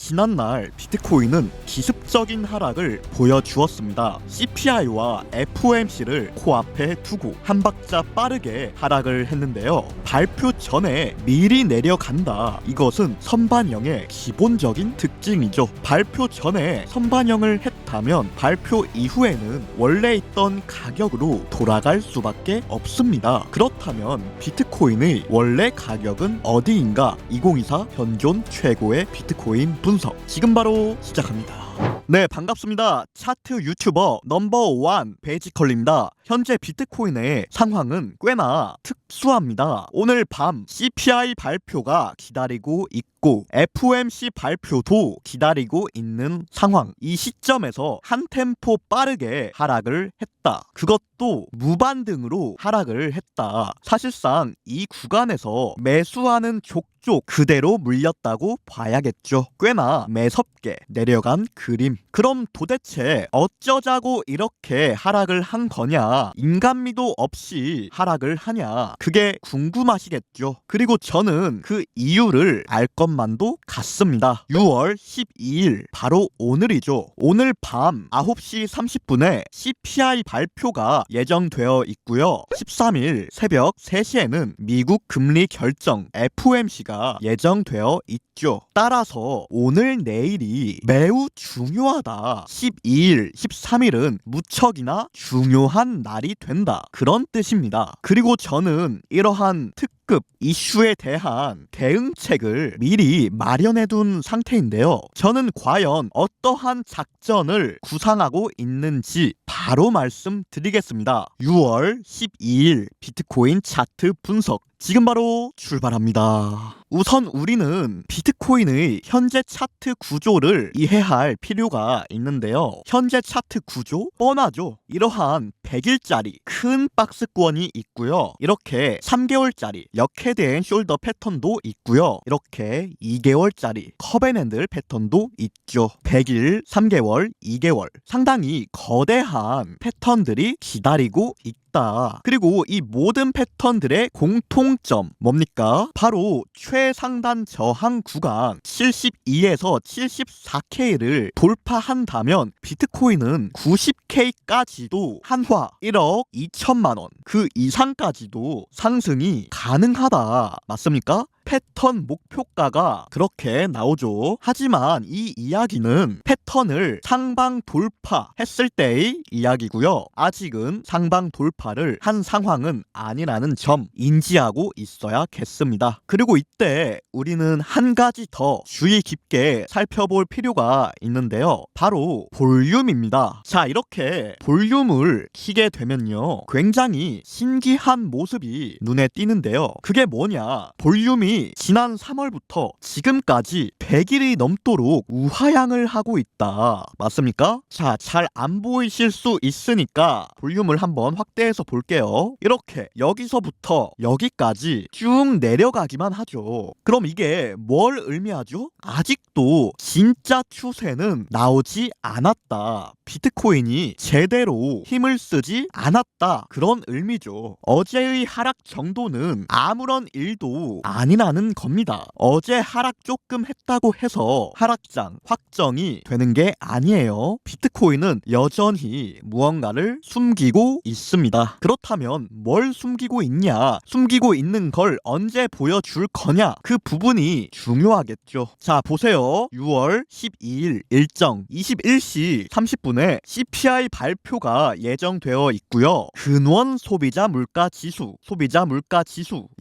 지난날 비트코인은 기습적인 하락을 보여주었습니다. CPI와 FOMC를 코앞에 두고 한 박자 빠르게 하락을 했는데요. 발표 전에 미리 내려간다. 이것은 선반영의 기본적인 특징이죠. 발표 전에 선반영을 했다면 발표 이후에는 원래 있던 가격으로 돌아갈 수밖에 없습니다. 그렇다면 비트코인의 원래 가격은 어디인가? 2024 현존 최고의 비트코인 분석 지금 바로 시작합니다. 네, 반갑습니다. 차트 유튜버 넘버1 베이지컬입니다. 현재 비트코인의 상황은 꽤나 특수합니다. 오늘 밤 CPI 발표가 기다리고 있고 FOMC 발표도 기다리고 있는 상황. 이 시점에서 한 템포 빠르게 하락을 했다. 그것도 무반등으로 하락을 했다. 사실상 이 구간에서 매수하는 족족 그대로 물렸다고 봐야겠죠. 꽤나 매섭게 내려간 그림. 그럼 도대체 어쩌자고 이렇게 하락을 한 거냐? 인간미도 없이 하락을 하냐? 그게 궁금하시겠죠. 그리고 저는 그 이유를 알 것만도 같습니다. 6월 12일 바로 오늘이죠. 오늘 밤 9시 30분에 CPI 발표가 예정되어 있고요. 13일 새벽 3시에는 미국 금리 결정 FOMC가 예정되어 있죠. 따라서 오늘 내일이 매우 중요하다. 12일, 13일은 무척이나 중요한 날이 된다. 그런 뜻입니다. 그리고 저는 이러한 특급 이슈에 대한 대응책을 미리 마련해둔 상태인데요. 저는 과연 어떠한 작전을 구상하고 있는지 바로 말씀드리겠습니다. 6월 12일 비트코인 차트 분석 지금 바로 출발합니다. 우선 우리는 비트코인의 현재 차트 구조를 이해할 필요가 있는데요. 현재 차트 구조? 뻔하죠. 이러한 100일짜리 큰 박스권이 있고요. 이렇게 3개월짜리 역헤드앤 숄더 패턴도 있고요. 이렇게 2개월짜리 컵앤핸들 패턴도 있죠. 100일, 3개월, 2개월 상당히 거대한 패턴들이 기다리고 있다. 그리고 이 모든 패턴들의 공통점 뭡니까? 바로 최상단 저항 구간 72에서 74K를 돌파한다면 비트코인은 90K까지도 한화 1억 2천만원 그 이상까지도 상승이 가능하다. 맞습니까? 패턴 목표가가 그렇게 나오죠. 하지만 이 이야기는 패턴을 상방 돌파했을 때의 이야기고요. 아직은 상방 돌파를 한 상황은 아니라는 점 인지하고 있어야겠습니다. 그리고 이때 우리는 한 가지 더 주의 깊게 살펴볼 필요가 있는데요. 바로 볼륨입니다. 자, 이렇게 볼륨을 키게 되면요. 굉장히 신기한 모습이 눈에 띄는데요. 그게 뭐냐? 볼륨이 지난 3월부터 지금까지 100일이 넘도록 우하향을 하고 있다. 맞습니까? 자, 잘 안 보이실 수 있으니까 볼륨을 한번 확대해서 볼게요. 이렇게 여기서부터 여기까지 쭉 내려가기만 하죠. 그럼 이게 뭘 의미하죠? 아직도 진짜 추세는 나오지 않았다. 비트코인이 제대로 힘을 쓰지 않았다. 그런 의미죠. 어제의 하락 정도는 아무런 일도 아니라는 겁니다. 어제 하락 조금 했다고 해서 하락장 확정이 되는 게 아니에요. 비트코인은 여전히 무언가를 숨기고 있습니다. 그렇다면 뭘 숨기고 있냐? 숨기고 있는 걸 언제 보여줄 거냐? 그 부분이 중요하겠죠. 자, 보세요. 6월 12일 일정 21시 30분에 CPI 발표가 예정되어 있고요. 근원 소비자 물가 지수,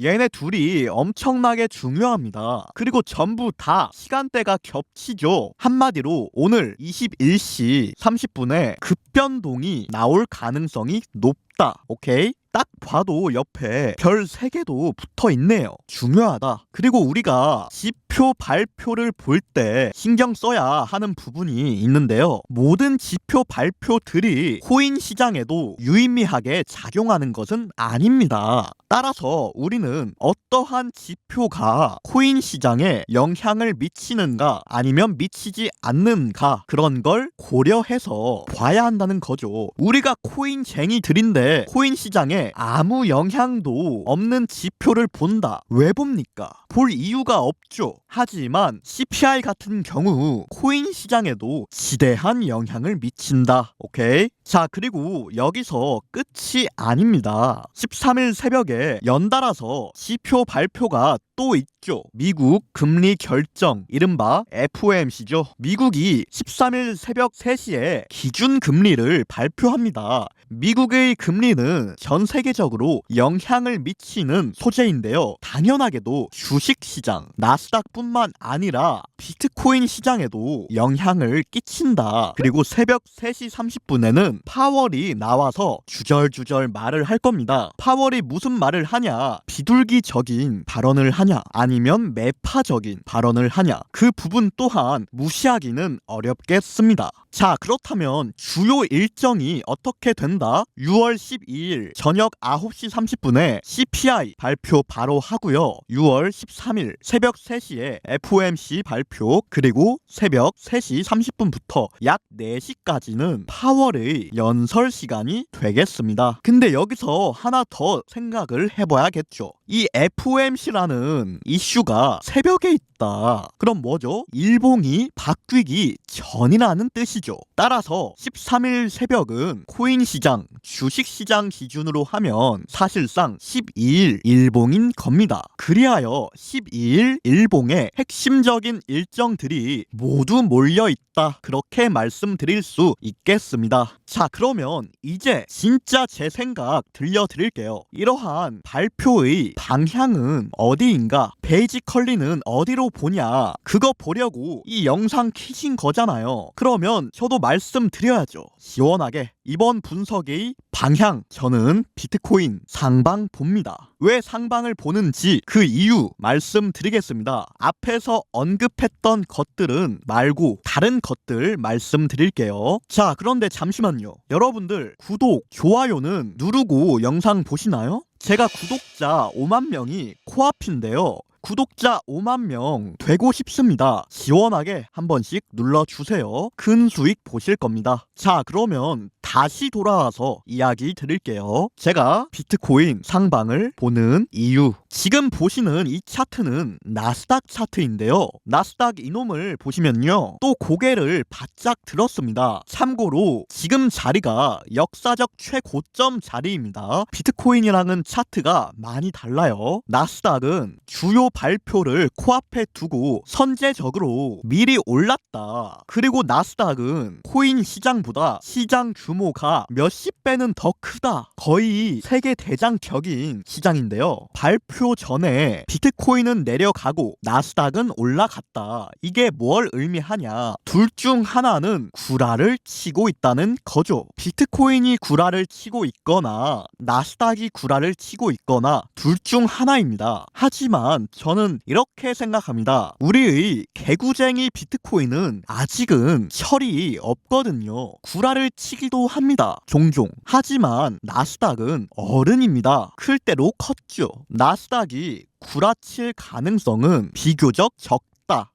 얘네 둘이 엄청나게 중요합니다. 그리고 전부 다 시간대가 겹치죠. 한마디로 오늘 21시 30분에 급변동이 나올 가능성이 높다. 오케이? 딱 봐도 옆에 별 3개도 붙어 있네요. 중요하다. 그리고 우리가 지표 발표를 볼 때 신경 써야 하는 부분이 있는데요. 모든 지표 발표들이 코인 시장에도 유의미하게 작용하는 것은 아닙니다. 따라서 우리는 어떠한 지표가 코인 시장에 영향을 미치는가 아니면 미치지 않는가 그런 걸 고려해서 봐야 한다는 거죠. 우리가 코인쟁이들인데 코인 시장에 시장에 아무 영향도 없는 지표를 본다. 왜 봅니까? 볼 이유가 없죠. 하지만 CPI 같은 경우 코인 시장에도 지대한 영향을 미친다. 오케이? 자, 그리고 여기서 끝이 아닙니다. 13일 새벽에 연달아서 지표 발표가 또 있죠. 미국 금리 결정, 이른바 FOMC죠. 미국이 13일 새벽 3시에 기준 금리를 발표합니다. 미국의 금리는 전 세계적으로 영향을 미치는 소재인데요. 당연하게도 주식시장, 나스닥뿐만 아니라 비트코인 시장에도 영향을 끼친다. 그리고 새벽 3시 30분에는 파월이 나와서 주절주절 말을 할 겁니다. 파월이 무슨 말을 하냐? 비둘기적인 발언을 하냐? 아니면 매파적인 발언을 하냐? 그 부분 또한 무시하기는 어렵겠습니다. 자, 그렇다면 주요 일정이 어떻게 된다? 6월 12일 저녁 9시 30분에 CPI 발표 바로 하고요. 6월 13일 새벽 3시에 FOMC 발표, 그리고 새벽 3시 30분부터 약 4시까지는 파월의 연설 시간이 되겠습니다. 근데 여기서 하나 더 생각을 해봐야겠죠. 이 FOMC라는 이슈가 새벽에 있다. 그럼 뭐죠? 일봉이 바뀌기 전이라는 뜻이죠. 따라서 13일 새벽은 코인 시장, 주식 시장 기준으로 하면 사실상 12일 일봉인 겁니다. 그리하여 12일 일봉의 핵심적인 일정들이 모두 몰려 있다. 그렇게 말씀드릴 수 있겠습니다. 자, 그러면 이제 진짜 제 생각 들려드릴게요. 이러한 발표의 방향은 어디인가? 베이지컬리는 어디로 보냐? 그거 보려고 이 영상 키신 거잖아요. 그러면 저도 말씀드려야죠. 시원하게. 이번 분석의 방향, 저는 비트코인 상방 봅니다. 왜 상방을 보는지 그 이유 말씀드리겠습니다. 앞에서 언급했던 것들은 말고 다른 것들 말씀드릴게요. 자, 그런데 잠시만요. 여러분들 구독, 좋아요는 누르고 영상 보시나요? 제가 구독자 5만 명이 코앞인데요. 구독자 5만 명 되고 싶습니다. 시원하게 한 번씩 눌러주세요. 큰 수익 보실 겁니다. 자, 그러면 다시 돌아와서 이야기 드릴게요. 제가 비트코인 상방을 보는 이유. 지금 보시는 이 차트는 나스닥 차트인데요. 나스닥 이놈을 보시면요, 또 고개를 바짝 들었습니다. 참고로 지금 자리가 역사적 최고점 자리입니다. 비트코인이랑은 차트가 많이 달라요. 나스닥은 주요 발표를 코앞에 두고 선제적으로 미리 올랐다. 그리고 나스닥은 코인 시장보다 시장 규모가 몇십 배는 더 크다. 거의 세계 대장격인 시장인데요. 발표 전에 비트코인은 내려가고 나스닥은 올라갔다. 이게 뭘 의미하냐? 둘 중 하나는 구라를 치고 있다는 거죠. 비트코인이 구라를 치고 있거나 나스닥이 구라를 치고 있거나 둘 중 하나입니다. 하지만 저는 이렇게 생각합니다. 우리의 개구쟁이 비트코인은 아직은 철이 없거든요. 구라를 치기도 합니다. 종종. 하지만 나스닥은 어른입니다. 클 대로 컸죠. 나스닥이 구라칠 가능성은 비교적 적다.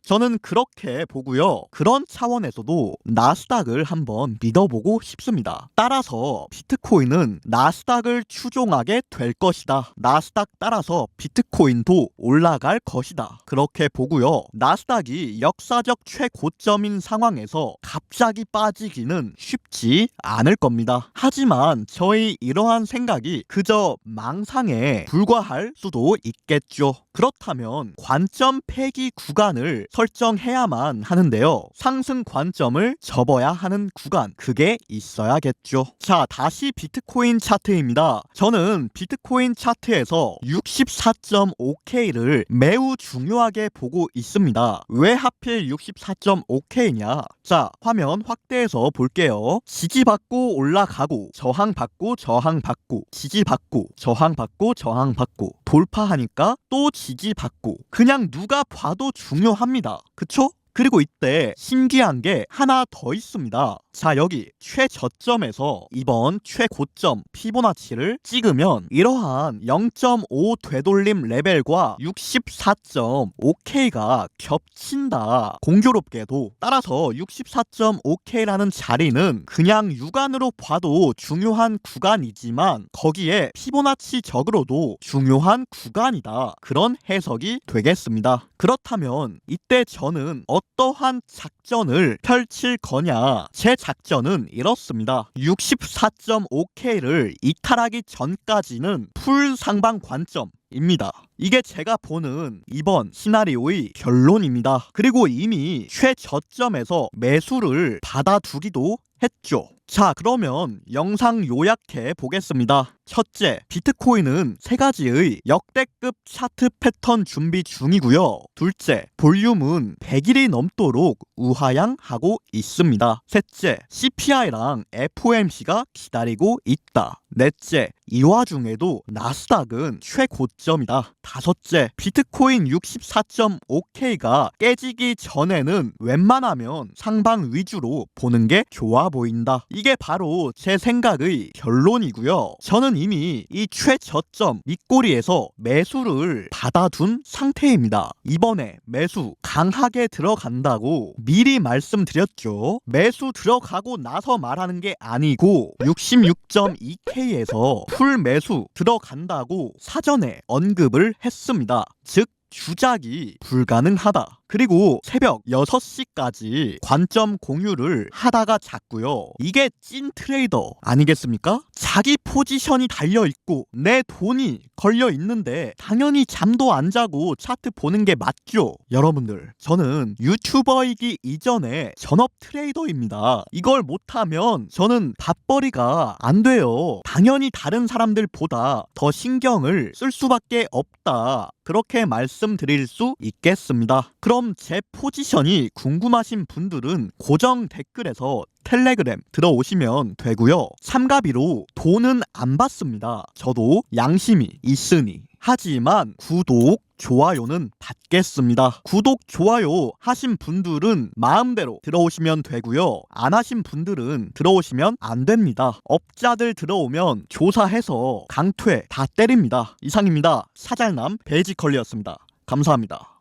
저는 그렇게 보고요. 그런 차원에서도 나스닥을 한번 믿어보고 싶습니다. 따라서 비트코인은 나스닥을 추종하게 될 것이다. 나스닥 따라서 비트코인도 올라갈 것이다. 그렇게 보고요. 나스닥이 역사적 최고점인 상황에서 갑자기 빠지기는 쉽지 않을 겁니다. 하지만 저의 이러한 생각이 그저 망상에 불과할 수도 있겠죠. 그렇다면 관점 폐기 구간을 설정해야만 하는데요. 상승 관점을 접어야 하는 구간, 그게 있어야겠죠. 자, 다시 비트코인 차트입니다. 저는 비트코인 차트에서 64.5K를 매우 중요하게 보고 있습니다. 왜 하필 64.5K냐? 자, 화면 확대해서 볼게요. 지지받고 올라가고 저항받고 저항받고 지지받고 저항받고 저항받고 돌파하니까 또 지지받고. 그냥 누가 봐도 중요합니다. 그쵸? 그리고 이때 신기한 게 하나 더 있습니다. 자, 여기 최저점에서 이번 최고점 피보나치를 찍으면 이러한 0.5 되돌림 레벨과 64.5K가 겹친다. 공교롭게도. 따라서 64.5K라는 자리는 그냥 육안으로 봐도 중요한 구간이지만 거기에 피보나치 적으로도 중요한 구간이다. 그런 해석이 되겠습니다. 그렇다면 이때 저는 어떠한 작전을 펼칠 거냐? 제 작전은 이렇습니다. 64.5K를 이탈하기 전까지는 풀 상방 관점입니다. 이게 제가 보는 이번 시나리오의 결론입니다. 그리고 이미 최저점에서 매수를 받아두기도 했죠. 자, 그러면 영상 요약해 보겠습니다. 첫째, 비트코인은 세 가지의 역대급 차트 패턴 준비 중이고요. 둘째, 볼륨은 100일이 넘도록 우하향하고 있습니다. 셋째, CPI랑 FOMC가 기다리고 있다. 넷째, 이 와중에도 나스닥은 최고점이다. 다섯째, 비트코인 64.5K가 깨지기 전에는 웬만하면 상방 위주로 보는 게 좋아 보인다. 이게 바로 제 생각의 결론이고요. 저는 이미 이 최저점 밑꼬리에서 매수를 받아둔 상태입니다. 이번에 매수 강하게 들어간다고 미리 말씀드렸죠. 매수 들어가고 나서 말하는 게 아니고 66.2K에서 풀 매수 들어간다고 사전에 언급을 했습니다. 즉 주작이 불가능하다. 그리고 새벽 6시까지 관점 공유를 하다가 잤고요. 이게 찐 트레이더 아니겠습니까? 자기 포지션이 달려있고 내 돈이 걸려있는데 당연히 잠도 안 자고 차트 보는 게 맞죠? 여러분들, 저는 유튜버이기 이전에 전업 트레이더입니다. 이걸 못하면 저는 밥벌이가 안 돼요. 당연히 다른 사람들보다 더 신경을 쓸 수밖에 없다. 그렇게 말씀드릴 수 있겠습니다. 그럼 제 포지션이 궁금하신 분들은 고정 댓글에서 텔레그램 들어오시면 되고요. 참가비로 돈은 안 받습니다. 저도 양심이 있으니. 하지만 구독, 좋아요는 받겠습니다. 구독, 좋아요 하신 분들은 마음대로 들어오시면 되고요. 안 하신 분들은 들어오시면 안 됩니다. 업자들 들어오면 조사해서 강퇴 다 때립니다. 이상입니다. 사잘남 베이지컬리였습니다. 감사합니다.